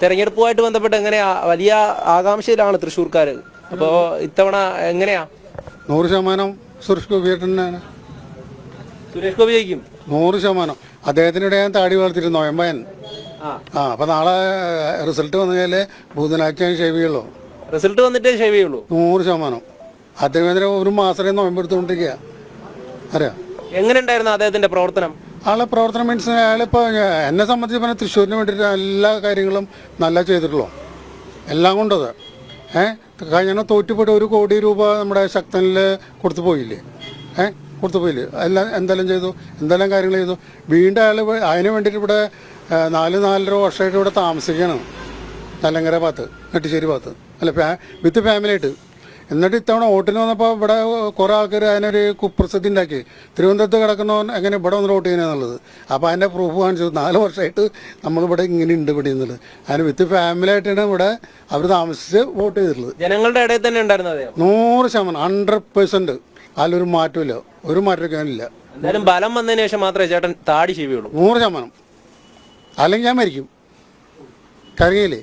തെരഞ്ഞെടുപ്പുമായിട്ട് ബന്ധപ്പെട്ട് എങ്ങനെയാ? വലിയ ആകാംക്ഷയിലാണ് തൃശ്ശൂർക്കാർ. അപ്പോൾ ഇത്തവണ എങ്ങനെയാ? 100% സുരേഷ് ഗോപി തന്നെയാണ്. സുരേഷ് ഗോപി ജയിക്കും 100%. അദ്ദേഹത്തിനിടെ ഞാൻ താടി വളർത്തിരുന്നു നോയമ്പൻ. അപ്പം നാളെ റിസൾട്ട് വന്നു കഴിഞ്ഞാൽ ബുധനാഴ്ച ഷേവ് ചെയ്യുള്ളൂ. റിസൾട്ട് വന്നിട്ടേ ഷേവ് ചെയ്യുള്ളൂ? 100%. അദ്ദേഹത്തിന് ഒരു മാസമേ നോയമ്പെടുത്തുകൊണ്ടിരിക്കുക. അറിയാം. എങ്ങനെ ഉണ്ടായിരുന്നു അദ്ദേഹത്തിന്റെ പ്രവർത്തനം? ആളെ പ്രവർത്തനം മീൻസ് അയാളിപ്പോൾ എന്നെ സംബന്ധിച്ച് പറഞ്ഞാൽ തൃശ്ശൂരിന് വേണ്ടിയിട്ട് എല്ലാ കാര്യങ്ങളും നല്ല ചെയ്തിട്ടുള്ളൂ. എല്ലാം കൊണ്ടത് കഴിഞ്ഞ തോറ്റുപോയിട്ട് 1 കോടി രൂപ നമ്മുടെ ശക്തനിൽ കൊടുത്തു പോയില്ലേ? കൊടുത്തു പോയില്ലേ? എല്ലാം എന്തെല്ലാം ചെയ്തു, എന്തെല്ലാം കാര്യങ്ങൾ ചെയ്തു. വീണ്ടും അയാൾ അതിന് വേണ്ടിയിട്ട് ഇവിടെ 4-4.5 വർഷമായിട്ട് ഇവിടെ താമസിക്കുകയാണ്. തലങ്കര ഭാഗത്ത്, നെട്ടിശ്ശേരി ഭാഗത്ത്. അല്ല, വിത്ത് ഫാമിലിയായിട്ട്. എന്നിട്ട് ഇത്തവണ വോട്ടിന് വന്നപ്പോൾ ഇവിടെ കുറേ ആൾക്കാർ അതിനൊരു കുപ്രസിദ്ധി ഉണ്ടാക്കി. തിരുവനന്തപുരത്ത് കിടക്കുന്നവൻ എങ്ങനെ ഇവിടെ വന്ന് വോട്ട് ചെയ്യുന്നതെന്നുള്ളത്. അപ്പോൾ അതിൻ്റെ പ്രൂഫ് കാണിച്ചു. 4 വർഷമായിട്ട് നമ്മളിവിടെ ഇങ്ങനെ ഉണ്ട് ഇവിടെ എന്നുള്ളത്. അതിന് വിത്ത് ഫാമിലി ആയിട്ടാണ് ഇവിടെ അവർ താമസിച്ച് വോട്ട് ചെയ്തിട്ടുള്ളത്. ജനങ്ങളുടെ ഇടയിൽ തന്നെ ഉണ്ടായിരുന്നത് 100%, 100%. അതിലൊരു മാറ്റമില്ല, ഒരു മാറ്റമില്ല. എന്തായാലും ബലം വന്നതിന് ശേഷം മാത്രമേ ചേട്ടൻ താടി ശീവിയുള്ളൂ? 100%. അല്ലെങ്കിൽ ഞാൻ മരിക്കും. കരങ്ങിയില്ലേ?